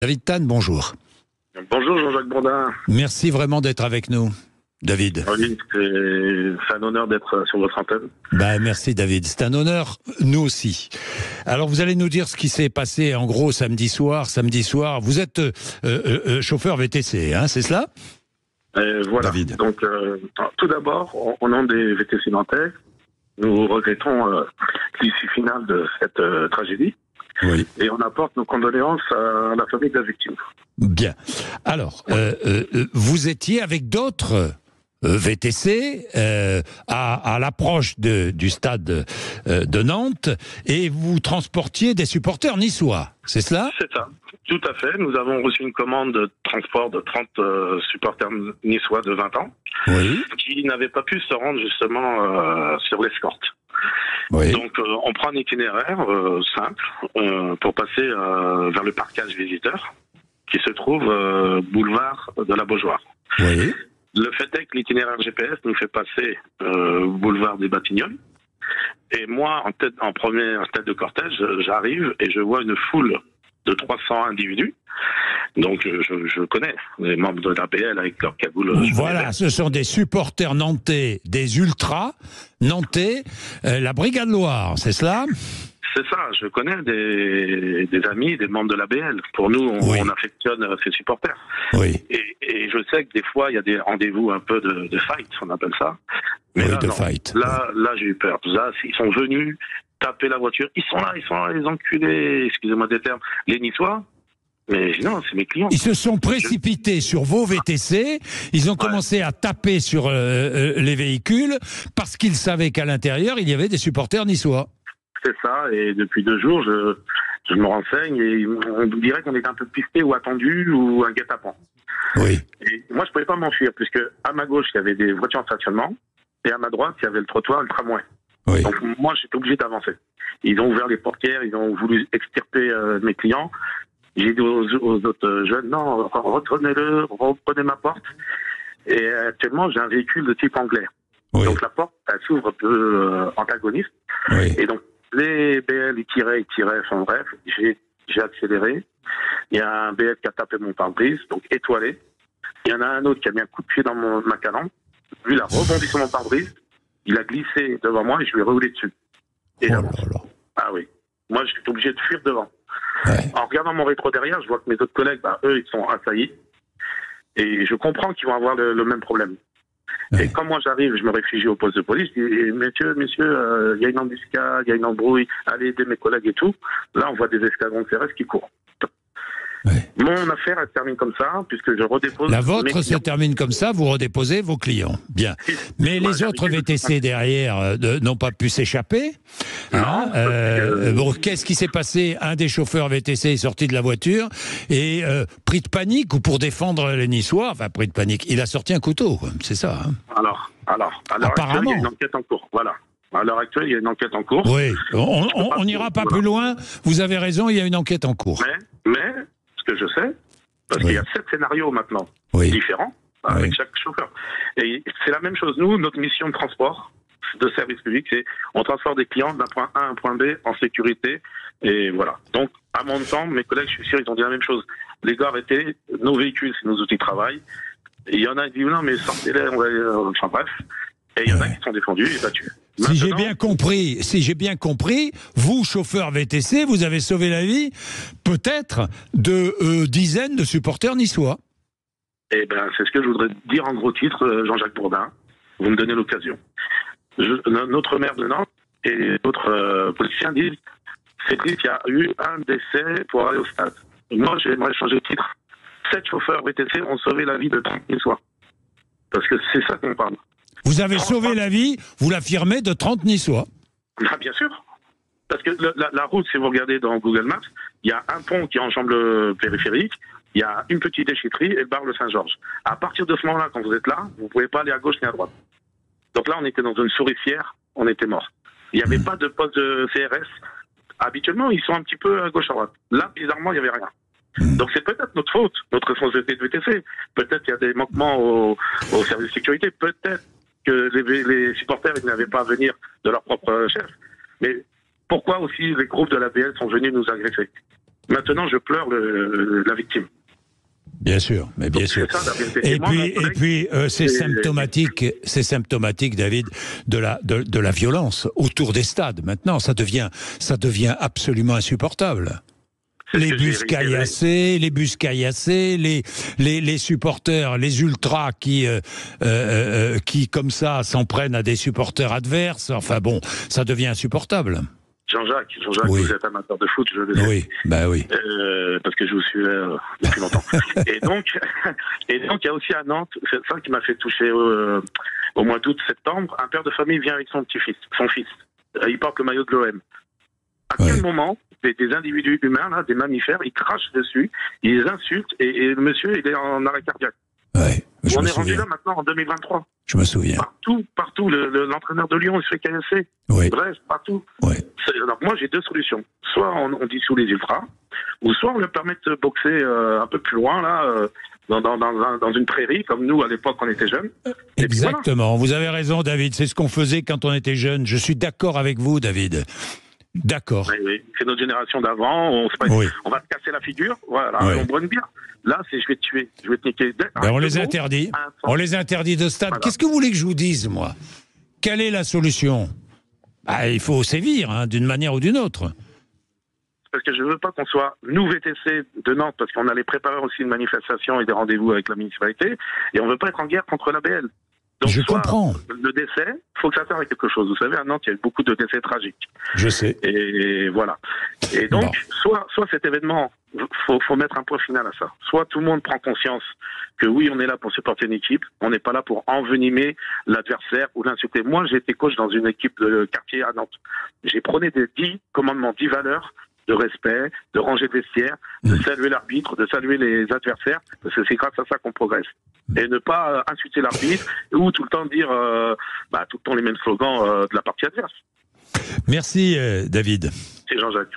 David Tan, bonjour. Bonjour Jean-Jacques Bourdin. Merci vraiment d'être avec nous, David. Oui, c'est un honneur d'être sur votre antenne. Merci David, c'est un honneur, nous aussi. Alors vous allez nous dire ce qui s'est passé en gros samedi soir. Vous êtes chauffeur VTC, hein, c'est cela? Voilà. David. Donc tout d'abord, au nom des VTC nantais, nous regrettons l'issue finale de cette tragédie. Oui. Et on apporte nos condoléances à la famille de la victime. Bien. Alors, vous étiez avec d'autres VTC à l'approche du stade de Nantes et vous transportiez des supporters niçois, c'est cela? C'est ça, tout à fait. Nous avons reçu une commande de transport de 30 supporters niçois de 20 ans, oui, qui n'avaient pas pu se rendre justement sur l'escorte. Oui. Donc on prend un itinéraire simple pour passer vers le parcage visiteur qui se trouve boulevard de la Beaujoire. Oui. Le fait est que l'itinéraire GPS nous fait passer boulevard des Batignolles. Et moi, en première tête de cortège, j'arrive et je vois une foule de 300 individus. Donc je connais les membres de l'APL avec leur cagoule. Voilà, ce sont des supporters nantais, des ultras nantais, la Brigade Loire, c'est cela? C'est ça, je connais des amis, des membres de l'ABL. Pour nous, on affectionne ces supporters. Oui. Et je sais que des fois, il y a des rendez-vous un peu de fight, on appelle ça. Mais oui, là, non. Fight. Là, j'ai eu peur. Là, ils sont venus taper la voiture. Ils sont là, les enculés, excusez-moi des termes, les Niçois. Mais non, c'est mes clients. Ils se sont précipités sur vos VTC, ils ont commencé à taper sur les véhicules parce qu'ils savaient qu'à l'intérieur, il y avait des supporters niçois. C'est ça, et depuis 2 jours, je me renseigne et on dirait qu'on est un peu pisté ou attendu ou un guet-apens. Oui. Et moi, je pouvais pas m'enfuir puisque à ma gauche, il y avait des voitures en stationnement et à ma droite, il y avait le trottoir et le tramway. Oui. Donc moi, j'étais obligé d'avancer. Ils ont ouvert les portières, ils ont voulu extirper mes clients. J'ai dit aux autres jeunes, non, reprenez ma porte. Et actuellement, j'ai un véhicule de type anglais. Oui. Donc la porte, elle s'ouvre un peu antagoniste. Oui. Et donc, les BL, ils tiraient, enfin bref, j'ai accéléré. Il y a un BL qui a tapé mon pare-brise, donc étoilé. Il y en a un autre qui a mis un coup de pied dans ma calandre. Lui, il a rebondi sur mon pare-brise. Il a glissé devant moi et je lui ai roulé dessus. Et là, ah oui. Moi, je suis obligé de fuir devant. Ouais. En regardant mon rétro derrière, je vois que mes autres collègues, eux, ils sont assaillis. Et je comprends qu'ils vont avoir le même problème. Ouais. Et quand moi j'arrive, je me réfugie au poste de police, je dis, messieurs, il y a une embuscade, il y a une embrouille, allez aider mes collègues et tout. Là, on voit des escadrons de CRS qui courent. Ouais. Mon affaire, elle se termine comme ça, puisque je redépose... La vôtre se termine comme ça, vous redéposez vos clients. Bien. Mais les autres VTC derrière n'ont pas pu s'échapper. Hein, bon, qu'est-ce qui s'est passé? Un des chauffeurs VTC est sorti de la voiture et pris de panique, ou pour défendre les Niçois, enfin pris de panique, il a sorti un couteau, c'est ça. Hein. Alors, apparemment, il y a une enquête en cours, voilà. À l'heure actuelle, il y a une enquête en cours. Oui, on n'ira pas plus loin, vous avez raison, il y a une enquête en cours. Mais ce que je sais, parce qu'il y a 7 scénarios maintenant, différents, avec chaque chauffeur. Et c'est la même chose. Nous, notre mission de transport, de service public, c'est on transporte des clients d'un point A à un point B en sécurité. Et voilà. Donc, à mon temps, mes collègues, je suis sûr, ils ont dit la même chose. Les gars, arrêtez, nos véhicules, c'est nos outils de travail. Et il y en a qui disent non, mais sortez-les, on va... Enfin bref. Et il y en a qui sont défendus et battus. Si j'ai bien compris, vous, chauffeur VTC, vous avez sauvé la vie, peut-être, de dizaines de supporters niçois. Eh ben, c'est ce que je voudrais dire en gros titre, Jean-Jacques Bourdin. Vous me donnez l'occasion. Notre maire de Nantes et d'autres politiciens disent c'est triste, il y a eu un décès pour aller au stade. Moi, j'aimerais changer de titre. 7 chauffeurs VTC ont sauvé la vie de 30 Niçois. Parce que c'est ça qu'on parle. Vous avez sauvé la vie, vous l'affirmez, de 30 Niçois. Ah, bien sûr. Parce que la route, si vous regardez dans Google Maps, il y a un pont qui enjambe le périphérique, il y a une petite déchetterie et le bar Le Saint-Georges. À partir de ce moment-là, quand vous êtes là, vous ne pouvez pas aller à gauche ni à droite. Donc là, on était dans une souricière, on était mort. Il n'y avait pas de poste de CRS. Habituellement, ils sont un petit peu à gauche à droite. Là, bizarrement, il n'y avait rien. Donc c'est peut-être notre faute, notre responsabilité de VTC. Peut-être qu'il y a des manquements au service de sécurité. Peut-être que les supporters ils n'avaient pas à venir de leur propre chef. Mais pourquoi aussi les groupes de l'APL sont venus nous agresser? Maintenant, je pleure la victime. Bien sûr, mais bien sûr. Et puis, c'est symptomatique, David, de la violence autour des stades. Maintenant, ça devient absolument insupportable. Les bus caillassés, les supporters, les ultras qui comme ça s'en prennent à des supporters adverses. Enfin bon, ça devient insupportable. Jean-Jacques, oui. Vous êtes amateur de foot, je le sais. Oui, bah oui. Parce que je vous suis depuis longtemps. et donc, il y a aussi à Nantes, c'est ça qui m'a fait toucher au mois d'août-septembre, un père de famille vient avec son petit-fils, son fils. Il porte le maillot de l'OM. À quel moment des individus humains, là, des mammifères, ils crachent dessus, ils les insultent, et le monsieur, il est en arrêt cardiaque. Ouais, on est rendu là maintenant en 2023. Je me souviens. Partout, l'entraîneur de Lyon, il se fait caillasser. Oui. Bref, partout. Oui. Alors moi, j'ai deux solutions. Soit on dissout les ultras, ou soit on leur permet de boxer un peu plus loin, là, dans une prairie, comme nous, à l'époque, on était jeunes. Exactement. Voilà. Vous avez raison, David. C'est ce qu'on faisait quand on était jeunes. Je suis d'accord avec vous, David. D'accord. Oui. C'est notre génération d'avant. On va te casser la figure. Voilà. On boit une bière. Là, je vais te tuer. Je vais te niquer. On les interdit. On les interdit de stade. Voilà. Qu'est-ce que vous voulez que je vous dise, moi? Quelle est la solution? Il faut sévir, d'une manière ou d'une autre. Parce que je ne veux pas qu'on soit, nous, VTC de Nantes, parce qu'on allait préparer aussi une manifestation et des rendez-vous avec la municipalité, et on ne veut pas être en guerre contre l'ABL. Donc, je comprends. Le décès, il faut que ça serve à quelque chose. Vous savez, à Nantes, il y a eu beaucoup de décès tragiques. Je sais. Et voilà. Et donc, soit cet événement, faut mettre un point final à ça. Soit tout le monde prend conscience que oui, on est là pour supporter une équipe, on n'est pas là pour envenimer l'adversaire ou l'insulter. Moi, j'ai été coach dans une équipe de quartier à Nantes. J'ai prôné des 10 commandements, 10 valeurs de respect, de ranger le vestiaire, de saluer l'arbitre, de saluer les adversaires, parce que c'est grâce à ça qu'on progresse. Et ne pas insulter l'arbitre ou tout le temps dire tout le temps les mêmes slogans de la partie adverse. Merci David. C'est Jean-Jacques.